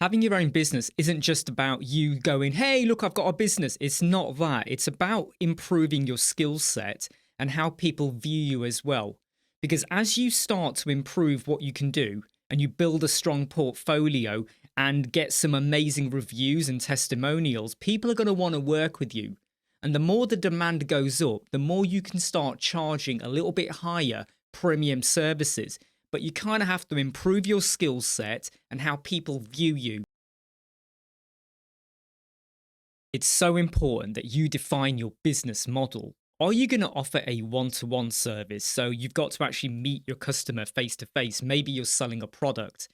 Having your own business isn't just about you going, hey, look, I've got a business. It's not that. It's about improving your skill set and how people view you as well. Because as you start to improve what you can do and you build a strong portfolio and get some amazing reviews and testimonials, people are going to want to work with you. And the more the demand goes up, the more you can start charging a little bit higher premium services. But you kind of have to improve your skill set and how people view you. It's so important that you define your business model. Are you going to offer a one-to-one service? So you've got to actually meet your customer face to face. Maybe you're selling a product.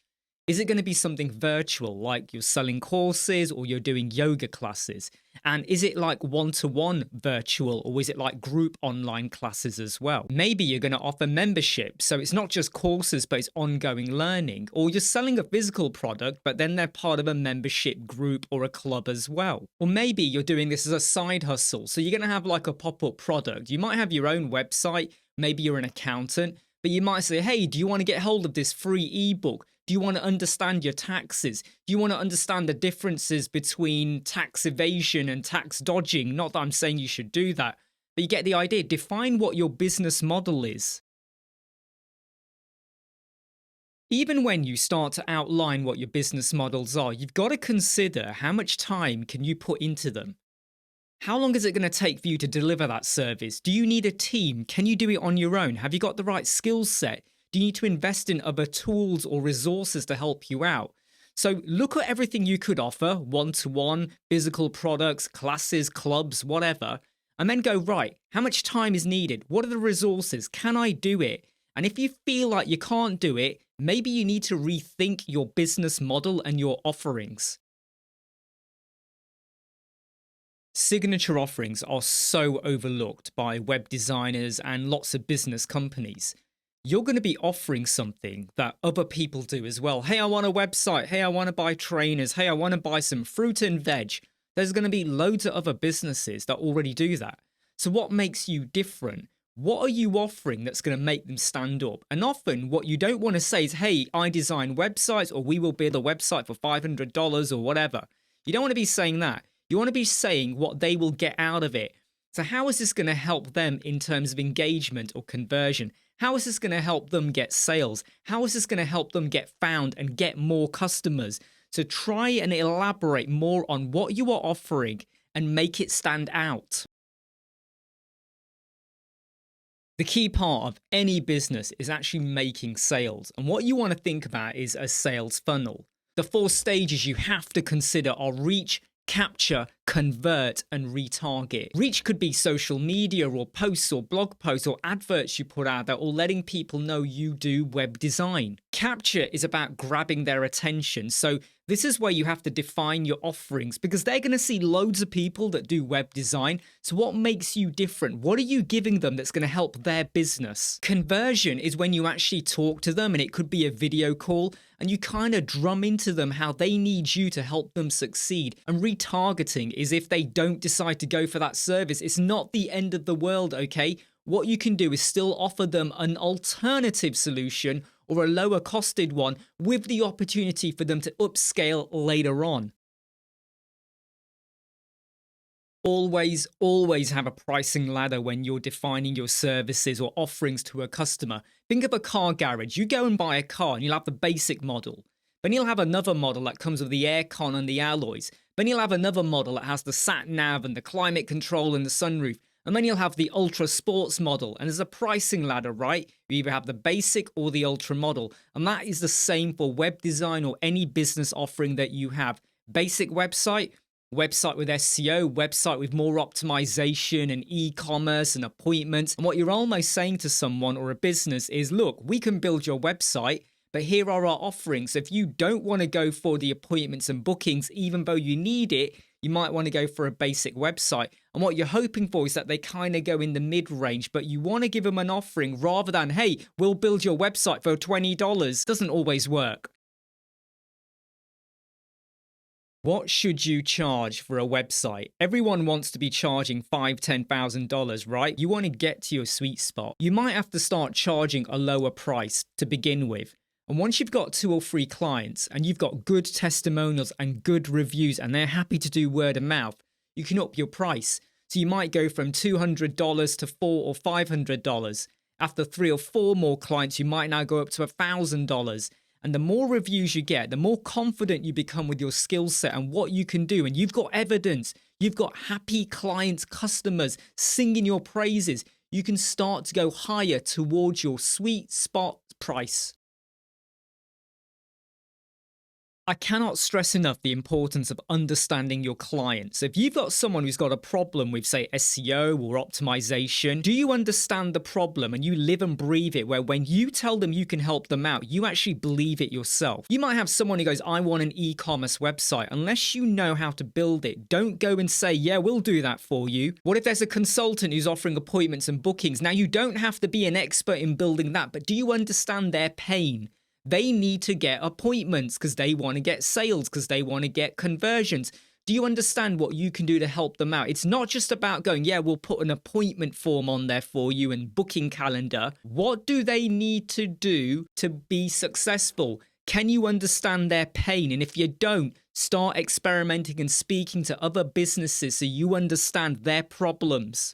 Is it going to be something virtual, like you're selling courses or you're doing yoga classes? And is it like one-to-one virtual, or is it like group online classes as well? Maybe you're going to offer membership. So it's not just courses, but it's ongoing learning. Or you're selling a physical product, but then they're part of a membership group or a club as well. Or maybe you're doing this as a side hustle. So you're going to have like a pop-up product. You might have your own website. Maybe you're an accountant, but you might say, hey, do you want to get hold of this free ebook? Do you want to understand your taxes? Do you want to understand the differences between tax evasion and tax dodging? Not that I'm saying you should do that, but you get the idea. Define what your business model is. Even when you start to outline what your business models are, you've got to consider how much time can you put into them. How long is it going to take for you to deliver that service? Do you need a team? Can you do it on your own? Have you got the right skill set? Do you need to invest in other tools or resources to help you out? So look at everything you could offer, one-to-one, physical products, classes, clubs, whatever, and then go, right, how much time is needed? What are the resources? Can I do it? And if you feel like you can't do it, maybe you need to rethink your business model and your offerings. Signature offerings are so overlooked by web designers and lots of business companies. You're going to be offering something that other people do as well. Hey, I want a website. Hey, I want to buy trainers. Hey, I want to buy some fruit and veg. There's going to be loads of other businesses that already do that. So what makes you different? What are you offering that's going to make them stand up? And often what you don't want to say is, hey, I design websites, or we will build a website for $500 or whatever. You don't want to be saying that. You want to be saying what they will get out of it. So how is this going to help them in terms of engagement or conversion? How is this going to help them get sales? How is this going to help them get found and get more customers? So try and elaborate more on what you are offering and make it stand out. The key part of any business is actually making sales. And what you want to think about is a sales funnel. The 4 stages you have to consider are reach, capture, convert, and retarget. Reach could be social media or posts or blog posts or adverts you put out there, or letting people know you do web design. Capture is about grabbing their attention. So this is where you have to define your offerings, because they're going to see loads of people that do web design. So what makes you different? What are you giving them that's going to help their business? Conversion is when you actually talk to them, and it could be a video call, and you kind of drum into them how they need you to help them succeed. And retargeting is if they don't decide to go for that service. It's not the end of the world, okay? What you can do is still offer them an alternative solution or a lower costed one, with the opportunity for them to upscale later on. Always have a pricing ladder when you're defining your services or offerings to a customer. Think of a car garage. You go and buy a car and you'll have the basic model. Then you'll have another model that comes with the aircon and the alloys. Then you'll have another model that has the sat nav and the climate control and the sunroof. And then you'll have the ultra sports model. And there's a pricing ladder, right? You either have the basic or the ultra model. And that is the same for web design or any business offering that you have. Basic website, website with SEO, website with more optimization and e-commerce and appointments. And what you're almost saying to someone or a business is, look, we can build your website, but here are our offerings. So if you don't want to go for the appointments and bookings, even though you need it, you might want to go for a basic website. And what you're hoping for is that they kind of go in the mid-range, but you want to give them an offering rather than, hey, we'll build your website for $20. Doesn't always work. What should you charge for a website? Everyone wants to be charging $5,000, $10,000, right? You want to get to your sweet spot. You might have to start charging a lower price to begin with. And once you've got 2 or 3 clients and you've got good testimonials and good reviews and they're happy to do word of mouth, you can up your price. So you might go from $200 to $400 or $500. After 3 or 4 more clients, you might now go up to $1,000. And the more reviews you get, the more confident you become with your skill set and what you can do. And you've got evidence. You've got happy clients, customers singing your praises. You can start to go higher towards your sweet spot price. I cannot stress enough the importance of understanding your clients. If you've got someone who's got a problem with, say, SEO or optimization, do you understand the problem and you live and breathe it, where when you tell them you can help them out, you actually believe it yourself? You might have someone who goes, I want an e-commerce website. Unless you know how to build it, don't go and say, yeah, we'll do that for you. What if there's a consultant who's offering appointments and bookings? Now, you don't have to be an expert in building that, but do you understand their pain? They need to get appointments because they want to get sales, because they want to get conversions. Do you understand what you can do to help them out? It's not just about going, yeah, we'll put an appointment form on there for you and booking calendar. What do they need to do to be successful? Can you understand their pain? And if you don't, start experimenting and speaking to other businesses so you understand their problems.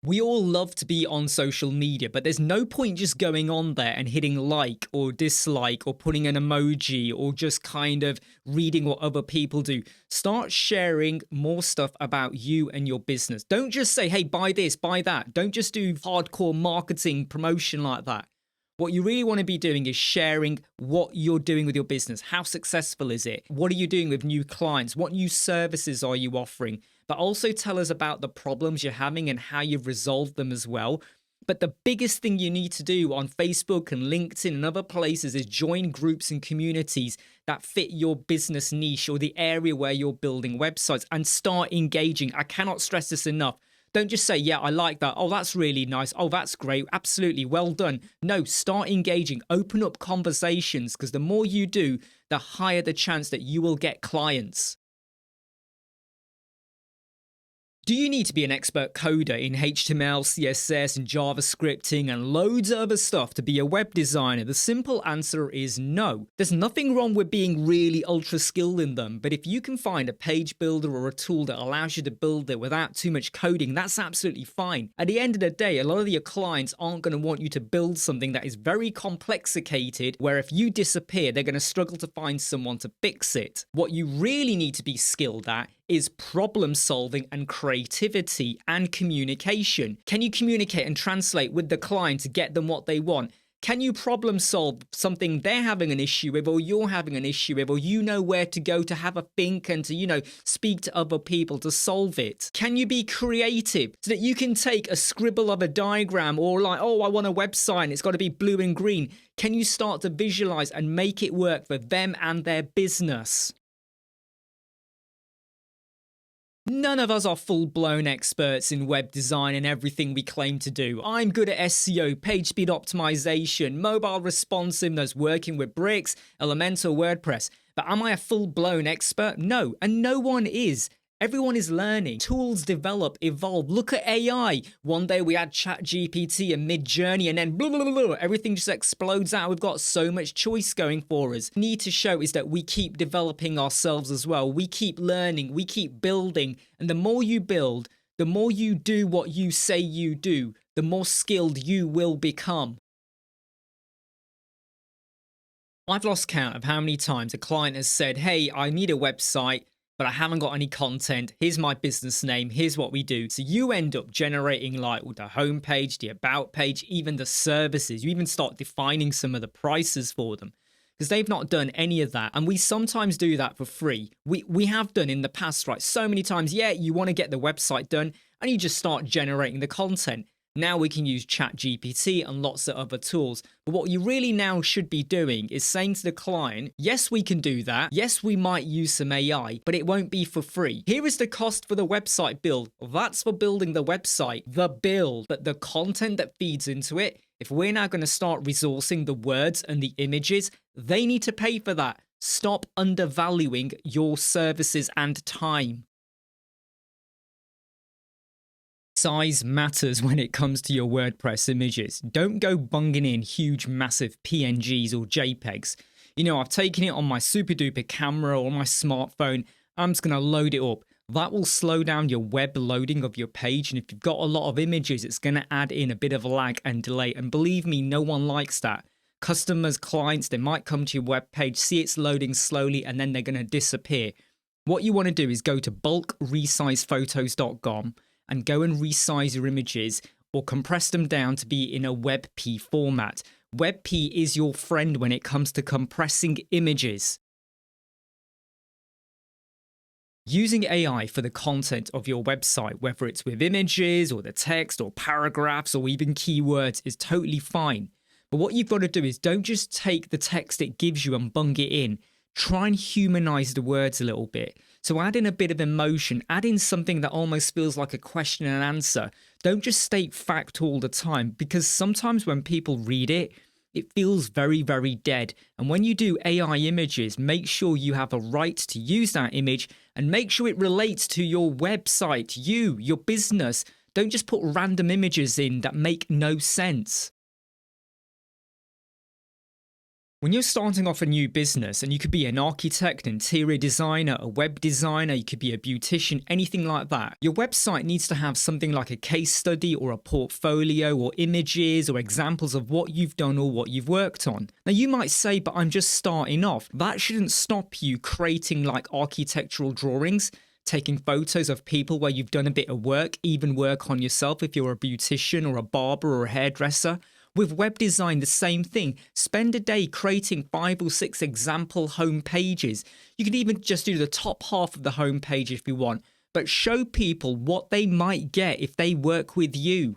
We all love to be on social media, but there's no point just going on there and hitting like or dislike or putting an emoji or just kind of reading what other people do. Start sharing more stuff about you and your business. Don't just say, hey, buy this, buy that. Don't just do hardcore marketing promotion like that. What you really want to be doing is sharing what you're doing with your business. How successful is it? What are you doing with new clients? What new services are you offering? But also tell us about the problems you're having and how you've resolved them as well. But the biggest thing you need to do on Facebook and LinkedIn and other places is join groups and communities that fit your business niche or the area where you're building websites and start engaging. I cannot stress this enough. Don't just say, yeah, I like that. Oh, that's really nice. Oh, that's great. Absolutely. Well done. No, start engaging. Open up conversations, because the more you do, the higher the chance that you will get clients. Do you need to be an expert coder in HTML, CSS, and JavaScripting and loads of other stuff to be a web designer? The simple answer is no. There's nothing wrong with being really ultra skilled in them, but if you can find a page builder or a tool that allows you to build it without too much coding, that's absolutely fine. At the end of the day, a lot of your clients aren't going to want you to build something that is very complexicated, where if you disappear, they're going to struggle to find someone to fix it. What you really need to be skilled at is problem solving and creativity and communication. Can you communicate and translate with the client to get them what they want? Can you problem solve something they're having an issue with or you're having an issue with, or you know where to go to have a think and to, speak to other people to solve it? Can you be creative so that you can take a scribble of a diagram or like, oh, I want a website and it's got to be blue and green. Can you start to visualize and make it work for them and their business? None of us are full-blown experts in web design and everything we claim to do. I'm good at SEO, page speed optimization, mobile responsiveness, working with bricks, Elementor, WordPress. But am I a full-blown expert? No, and no one is. Everyone is learning. Tools develop, evolve. Look at AI. One day we had ChatGPT and Midjourney, and then blah, blah, blah, blah, everything just explodes out. We've got so much choice going for us. What we need to show is that we keep developing ourselves as well. We keep learning. We keep building. And the more you build, the more you do what you say you do, the more skilled you will become. I've lost count of how many times a client has said, hey, I need a website, but I haven't got any content. Here's my business name. Here's what we do. So you end up generating like the homepage, the about page, even the services. You even start defining some of the prices for them because they've not done any of that. And we sometimes do that for free. We have done in the past, right? So many times, yeah, you want to get the website done and you just start generating the content. Now we can use ChatGPT and lots of other tools. But what you really now should be doing is saying to the client, yes, we can do that. Yes, we might use some AI, but it won't be for free. Here is the cost for the website build. That's for building the website, the build, but the content that feeds into it, if we're now going to start resourcing the words and the images, they need to pay for that. Stop undervaluing your services and time. Size matters when it comes to your WordPress images. Don't go bunging in huge, massive PNGs or JPEGs. You know, I've taken it on my super duper camera or my smartphone. I'm just going to load it up. That will slow down your web loading of your page. And if you've got a lot of images, it's going to add in a bit of lag and delay. And believe me, no one likes that. Customers, clients, they might come to your web page, see it's loading slowly, and then they're going to disappear. What you want to do is go to bulkresizephotos.com and go and resize your images or compress them down to be in a WebP format. WebP is your friend when it comes to compressing images. Using AI for the content of your website, whether it's with images or the text or paragraphs or even keywords, is totally fine. But what you've got to do is don't just take the text it gives you and bung it in. Try and humanize the words a little bit. So add in a bit of emotion, add in something that almost feels like a question and answer. Don't just state fact all the time, because sometimes when people read it, it feels very, very dead. And when you do AI images, make sure you have a right to use that image and make sure it relates to your website, your business. Don't just put random images in that make no sense. When you're starting off a new business, and you could be an architect, interior designer, a web designer, you could be a beautician, anything like that, your website needs to have something like a case study or a portfolio or images or examples of what you've done or what you've worked on. Now you might say, but I'm just starting off. That shouldn't stop you creating like architectural drawings, taking photos of people where you've done a bit of work, even work on yourself if you're a beautician or a barber or a hairdresser. With web design, the same thing. Spend a day creating 5 or 6 example home pages. You can even just do the top half of the home page if you want, but show people what they might get if they work with you.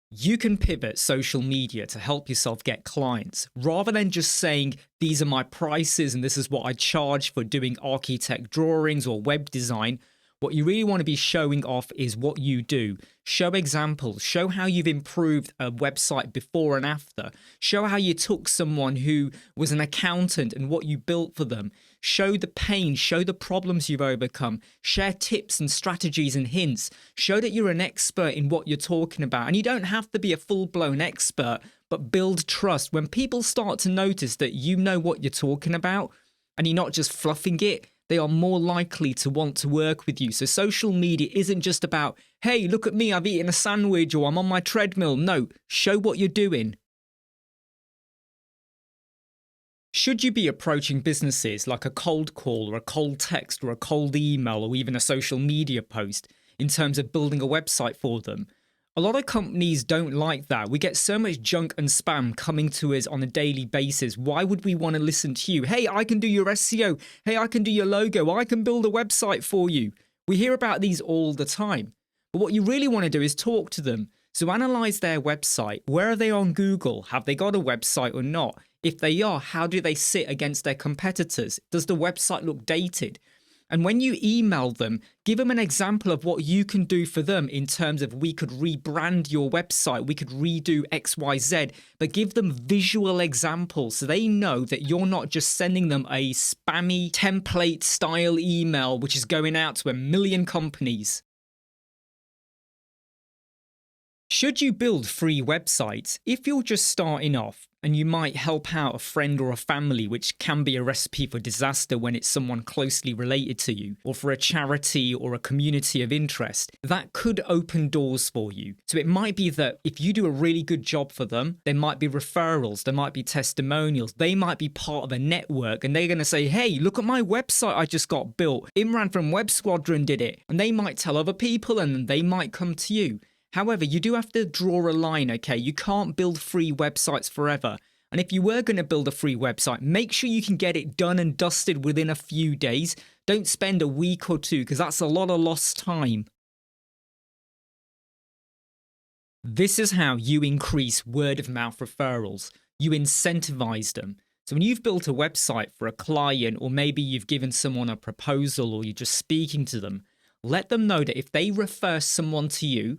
You can pivot social media to help yourself get clients, rather than just saying, these are my prices and this is what I charge for doing architect drawings or web design. What you really want to be showing off is what you do. Show examples. Show how you've improved a website before and after. Show how you took someone who was an accountant and what you built for them. Show the pain. Show the problems you've overcome. Share tips and strategies and hints. Show that you're an expert in what you're talking about. And you don't have to be a full-blown expert, but build trust. When people start to notice that you know what you're talking about and you're not just fluffing it, they are more likely to want to work with you. So social media isn't just about, hey, look at me, I've eaten a sandwich or I'm on my treadmill. No, show what you're doing. Should you be approaching businesses like a cold call or a cold text or a cold email or even a social media post in terms of building a website for them? A lot of companies don't like that. We get so much junk and spam coming to us on a daily basis. Why would we want to listen to you? Hey, I can do your SEO. Hey, I can do your logo. I can build a website for you. We hear about these all the time. But what you really want to do is talk to them. So analyze their website. Where are they on Google? Have they got a website or not? If they are, how do they sit against their competitors? Does the website look dated? And when you email them, give them an example of what you can do for them in terms of, we could rebrand your website, we could redo XYZ, but give them visual examples so they know that you're not just sending them a spammy template style email which is going out to 1 million companies. Should you build free websites? If you're just starting off and you might help out a friend or a family, which can be a recipe for disaster when it's someone closely related to you, or for a charity or a community of interest, that could open doors for you. So it might be that if you do a really good job for them, there might be referrals, there might be testimonials, they might be part of a network and they're going to say, hey, look at my website I just got built. Imran from Web Squadron did it. And they might tell other people and they might come to you. However, you do have to draw a line, okay? You can't build free websites forever. And if you were going to build a free website, make sure you can get it done and dusted within a few days. Don't spend a week or two, because that's a lot of lost time. This is how you increase word of mouth referrals. You incentivize them. So when you've built a website for a client, or maybe you've given someone a proposal or you're just speaking to them, let them know that if they refer someone to you,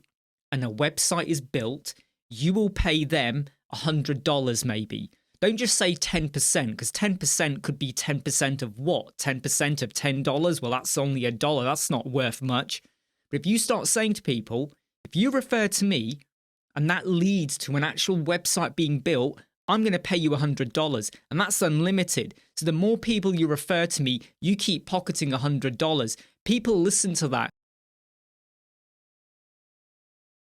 and a website is built, you will pay them $100 maybe. Don't just say 10%, because 10% could be 10% of what? 10% of $10? Well, that's only $1. That's not worth much. But if you start saying to people, if you refer to me and that leads to an actual website being built, I'm going to pay you $100, and that's unlimited. So the more people you refer to me, you keep pocketing $100. People listen to that.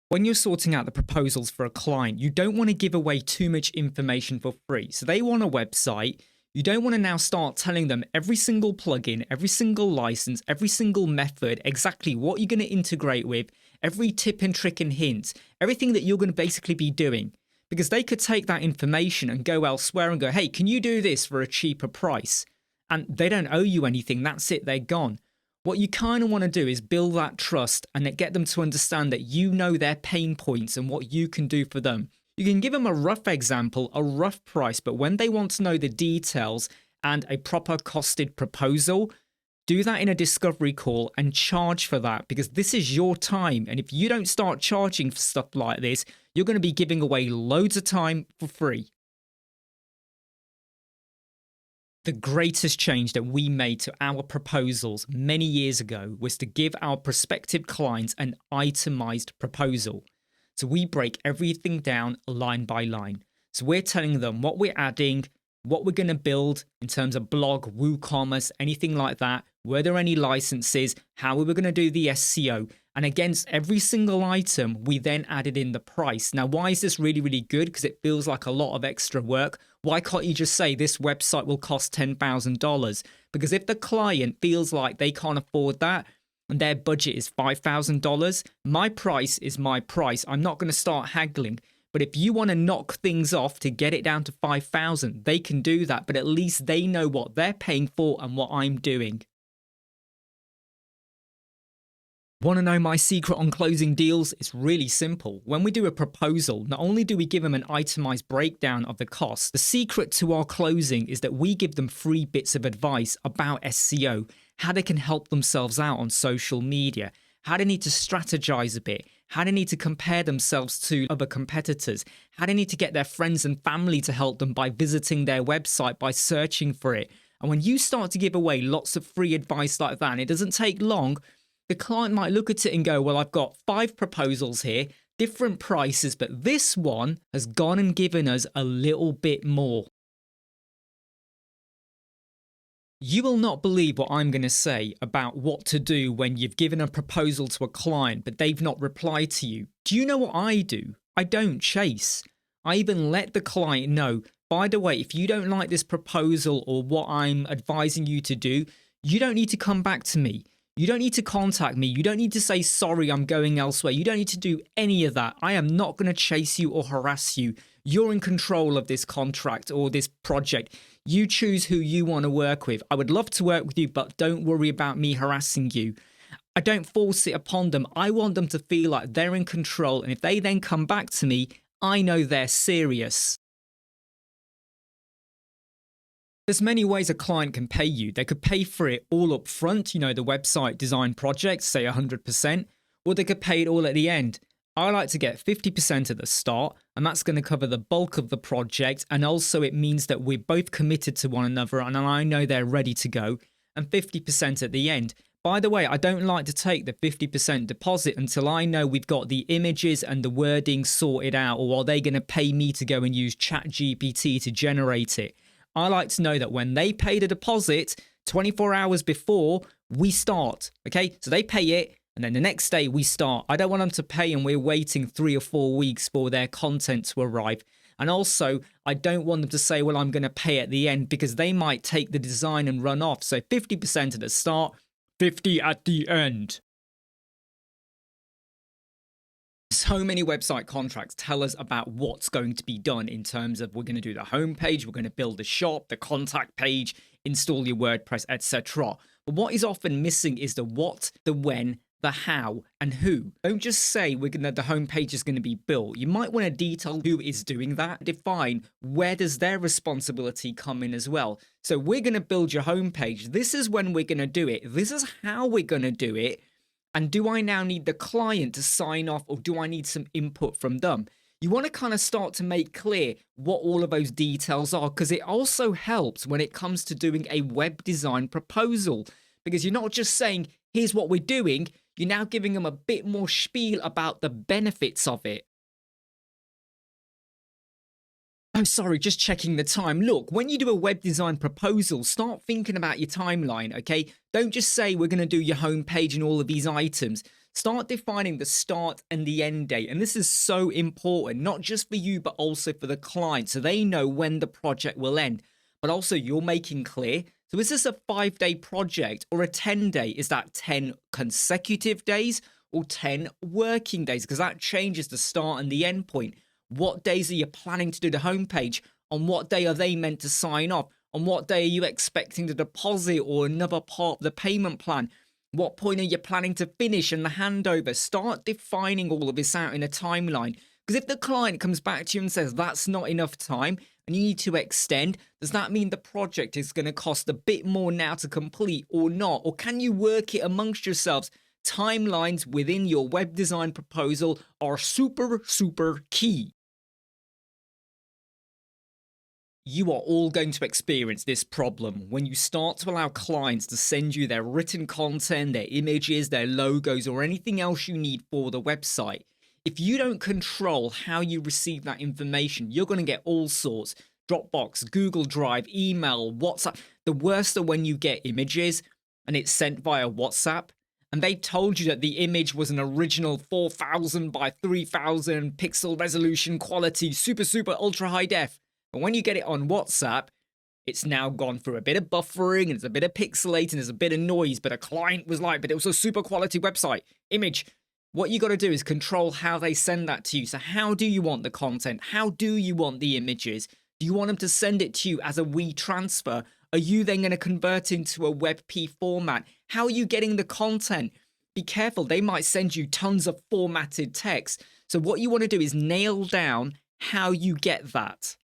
When you're sorting out the proposals for a client, you don't want to give away too much information for free. So they want a website. You don't want to now start telling them every single plugin, every single license, every single method, exactly what you're going to integrate with, every tip and trick and hint, everything that you're going to basically be doing. Because they could take that information and go elsewhere and go, hey, can you do this for a cheaper price? And they don't owe you anything. That's it. They're gone. What you kind of want to do is build that trust and get them to understand that you know their pain points and what you can do for them. You can give them a rough example, a rough price, but when they want to know the details and a proper costed proposal, do that in a discovery call and charge for that, because this is your time. And if you don't start charging for stuff like this, you're going to be giving away loads of time for free. The greatest change that we made to our proposals many years ago was to give our prospective clients an itemized proposal. So we break everything down line by line. So we're telling them what we're adding, what we're going to build in terms of blog, WooCommerce, anything like that. Were there any licenses? How we were going to do the SEO? And against every single item, we then added in the price. Now, why is this really, really good? Because it feels like a lot of extra work. Why can't you just say this website will cost $10,000? Because if the client feels like they can't afford that and their budget is $5,000, my price is my price. I'm not going to start haggling. But if you want to knock things off to get it down to $5,000, they can do that. But at least they know what they're paying for and what I'm doing. Want to know my secret on closing deals? It's really simple. When we do a proposal, not only do we give them an itemized breakdown of the cost, the secret to our closing is that we give them free bits of advice about SEO, how they can help themselves out on social media, how they need to strategize a bit, how they need to compare themselves to other competitors, how they need to get their friends and family to help them by visiting their website, by searching for it. And when you start to give away lots of free advice like that, and it doesn't take long, the client might look at it and go, well, I've got 5 proposals here, different prices, but this one has gone and given us a little bit more. You will not believe what I'm going to say about what to do when you've given a proposal to a client, but they've not replied to you. Do you know what I do? I don't chase. I even let the client know, by the way, if you don't like this proposal or what I'm advising you to do, you don't need to come back to me. You don't need to contact me. You don't need to say, sorry, I'm going elsewhere. You don't need to do any of that. I am not going to chase you or harass you. You're in control of this contract or this project. You choose who you want to work with. I would love to work with you, but don't worry about me harassing you. I don't force it upon them. I want them to feel like they're in control. And if they then come back to me, I know they're serious. There's many ways a client can pay you. They could pay for it all up front, the website design project, say 100%, or they could pay it all at the end. I like to get 50% at the start, and that's going to cover the bulk of the project, and also it means that we're both committed to one another and I know they're ready to go, and 50% at the end. By the way, I don't like to take the 50% deposit until I know we've got the images and the wording sorted out, or are they going to pay me to go and use ChatGPT to generate it? I like to know that when they pay the deposit 24 hours before we start, okay? So they pay it and then the next day we start. I don't want them to pay and we're waiting 3 or 4 weeks for their content to arrive. And also, I don't want them to say, well, I'm going to pay at the end, because they might take the design and run off. So 50% at the start, 50 at the end. So many website contracts tell us about what's going to be done in terms of we're going to do the homepage, we're going to build the shop, the contact page, install your WordPress, etc. But what is often missing is the what, the when, the how, and who. Don't just say the homepage is going to be built. You might want to detail who is doing that. Define where does their responsibility come in as well. So we're going to build your homepage. This is when we're going to do it. This is how we're going to do it. And do I now need the client to sign off, or do I need some input from them? You want to kind of start to make clear what all of those details are, because it also helps when it comes to doing a web design proposal, because you're not just saying, here's what we're doing. You're now giving them a bit more spiel about the benefits of it. Oh, sorry, just checking the time. Look, when you do a web design proposal, start thinking about your timeline, okay? Don't just say we're going to do your homepage and all of these items. Start defining the start and the end date. And this is so important, not just for you, but also for the client, so they know when the project will end. But also, you're making clear. So, is this a 5-day project or a 10-day? Is that 10 consecutive days or 10 working days? Because that changes the start and the end point. What days are you planning to do the homepage? On what day are they meant to sign off? On what day are you expecting the deposit or another part of the payment plan? What point are you planning to finish and the handover? Start defining all of this out in a timeline. Because if the client comes back to you and says that's not enough time and you need to extend, does that mean the project is going to cost a bit more now to complete or not? Or can you work it amongst yourselves? Timelines within your web design proposal are super, super key. You are all going to experience this problem when you start to allow clients to send you their written content, their images, their logos, or anything else you need for the website. If you don't control how you receive that information, you're going to get all sorts. Dropbox, Google Drive, email, WhatsApp. The worst are when you get images and it's sent via WhatsApp and they told you that the image was an original 4000 by 3000 pixel resolution quality, super, super ultra high def. But when you get it on WhatsApp, it's now gone through a bit of buffering and it's a bit of pixelating, there's a bit of noise, but a client was like, but it was a super quality website image. What you got to do is control how they send that to you. So how do you want the content? How do you want the images? Do you want them to send it to you as a WeTransfer? Are you then going to convert into a WebP format? How are you getting the content? Be careful, they might send you tons of formatted text. So what you want to do is nail down how you get that.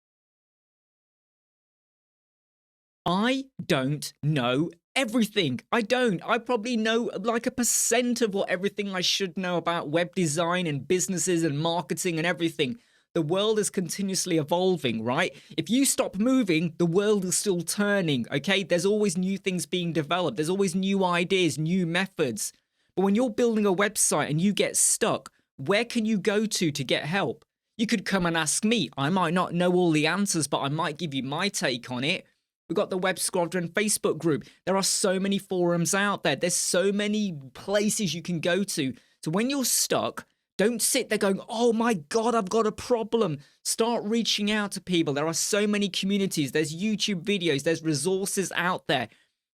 I don't know everything. I don't. I probably know like 1% of what everything I should know about web design and businesses and marketing and everything. The world is continuously evolving, right? If you stop moving, the world is still turning, okay? There's always new things being developed. There's always new ideas, new methods. But when you're building a website and you get stuck, where can you go to get help? You could come and ask me. I might not know all the answers, but I might give you my take on it. We've got the Web Squadron Facebook group. There are so many forums out there. There's so many places you can go to. So when you're stuck, don't sit there going, oh my God, I've got a problem. Start reaching out to people. There are so many communities. There's YouTube videos. There's resources out there.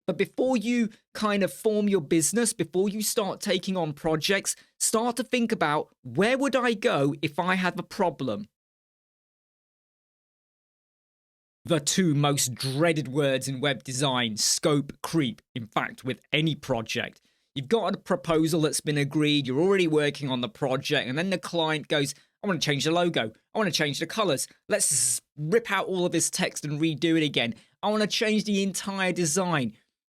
But before you kind of form your business, before you start taking on projects, start to think about where would I go if I had a problem? The two most dreaded words in web design, scope creep. In fact, with any project, you've got a proposal that's been agreed, you're already working on the project, and then the client goes, I want to change the logo, I want to change the colors, let's rip out all of this text and redo it again, I want to change the entire design.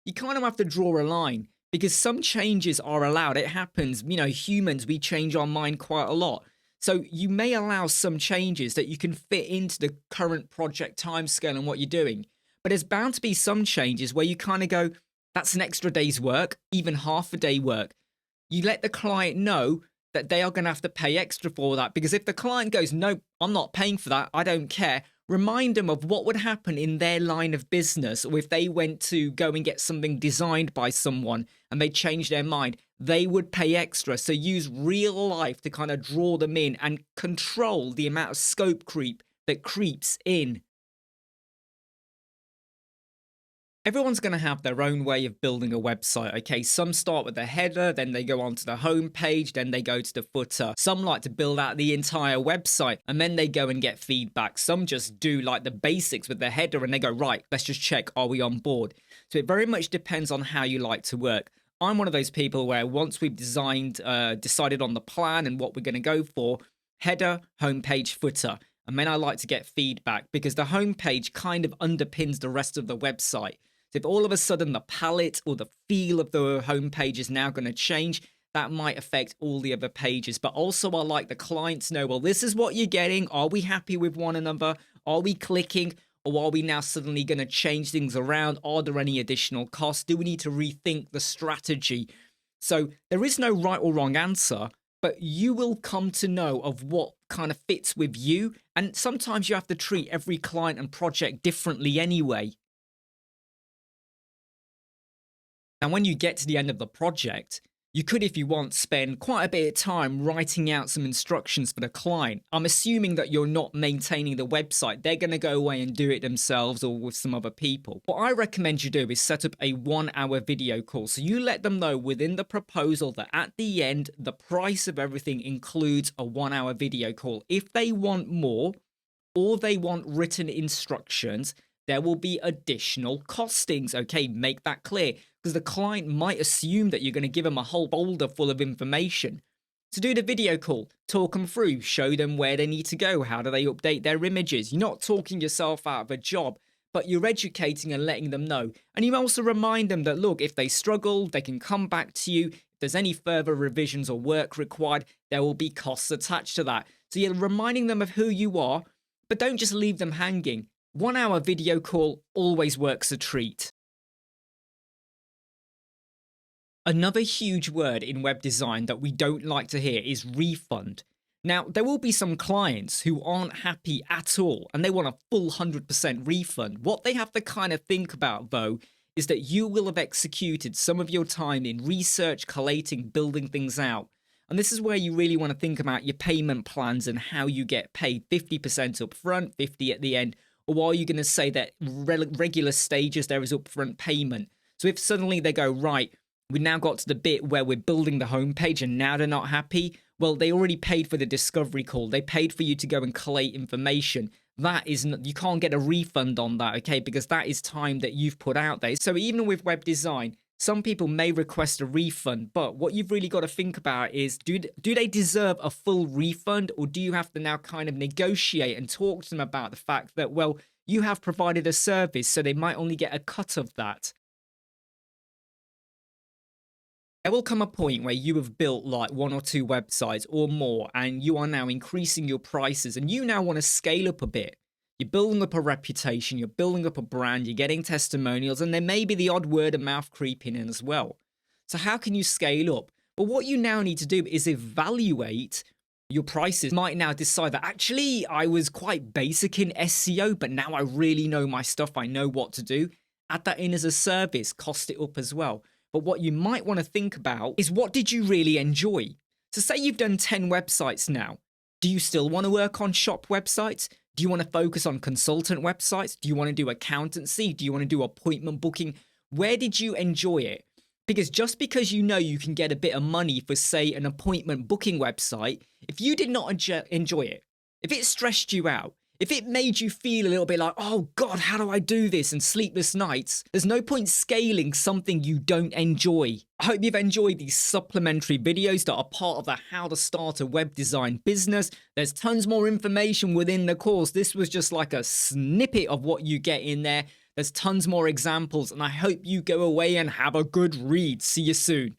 You kind of have to draw a line because some changes are allowed. It happens, humans, we change our mind quite a lot. So you may allow some changes that you can fit into the current project timescale and what you're doing. But there's bound to be some changes where you kind of go, that's an extra day's work, even half a day work. You let the client know that they are going to have to pay extra for that. Because if the client goes, no, I'm not paying for that, I don't care. Remind them of what would happen in their line of business, or if they went to go and get something designed by someone and they changed their mind, they would pay extra. So use real life to kind of draw them in and control the amount of scope creep that creeps in. Everyone's going to have their own way of building a website, okay? Some start with the header, then they go onto the home page, then they go to the footer. Some like to build out the entire website, and then they go and get feedback. Some just do like the basics with the header, and they go, right, let's just check, are we on board? So it very much depends on how you like to work. I'm one of those people where once we've decided on the plan and what we're going to go for, header, homepage, footer. And then I like to get feedback because the homepage kind of underpins the rest of the website. So if all of a sudden the palette or the feel of the homepage is now going to change, that might affect all the other pages. But also I like the clients to know, well, this is what you're getting. Are we happy with one another? Are we clicking? Or are we now suddenly going to change things around? Are there any additional costs? Do we need to rethink the strategy? So there is no right or wrong answer, but you will come to know of what kind of fits with you. And sometimes you have to treat every client and project differently anyway. And when you get to the end of the project, you could, if you want, spend quite a bit of time writing out some instructions for the client. I'm assuming that you're not maintaining the website. They're going to go away and do it themselves or with some other people. What I recommend you do is set up a 1-hour video call. So you let them know within the proposal that at the end, the price of everything includes a 1-hour video call. If they want more or they want written instructions, there will be additional costings. Okay, make that clear, because the client might assume that you're going to give them a whole folder full of information. So do the video call, talk them through, show them where they need to go, how do they update their images. You're not talking yourself out of a job, but you're educating and letting them know. And you also remind them that, look, if they struggle, they can come back to you. If there's any further revisions or work required, there will be costs attached to that. So you're reminding them of who you are, but don't just leave them hanging. 1-hour video call always works a treat. Another huge word in web design that we don't like to hear is refund. Now, there will be some clients who aren't happy at all and they want a full 100% refund. What they have to kind of think about, though, is that you will have executed some of your time in research, collating, building things out. And this is where you really want to think about your payment plans and how you get paid. 50% up front, 50 at the end. Or are you going to say that regular stages there is upfront payment? So if suddenly they go, right, we now got to the bit where we're building the homepage and now they're not happy, well, they already paid for the discovery call. They paid for you to go and collate information. That isn't, you can't get a refund on that, okay? Because that is time that you've put out there. So even with web design, some people may request a refund, but what you've really got to think about is, do they deserve a full refund, or do you have to now kind of negotiate and talk to them about the fact that, well, you have provided a service, so they might only get a cut of that. There will come a point where you have built like 1 or 2 websites or more, and you are now increasing your prices, and you now want to scale up a bit. You're building up a reputation, you're building up a brand, you're getting testimonials, and there may be the odd word of mouth creeping in as well. So how can you scale up? Well, what you now need to do is evaluate your prices. You might now decide that actually I was quite basic in SEO, but now I really know my stuff, I know what to do. Add that in as a service, cost it up as well. But what you might want to think about is, what did you really enjoy? So say you've done 10 websites now. Do you still want to work on shop websites? Do you want to focus on consultant websites? Do you want to do accountancy? Do you want to do appointment booking? Where did you enjoy it? Because just because you know you can get a bit of money for, say, an appointment booking website, if you did not enjoy it, if it stressed you out, if it made you feel a little bit like, oh God, how do I do this? And sleepless nights, there's no point scaling something you don't enjoy. I hope you've enjoyed these supplementary videos that are part of the How to Start a Web Design Business. There's tons more information within the course. This was just like a snippet of what you get in there. There's tons more examples, and I hope you go away and have a good read. See you soon.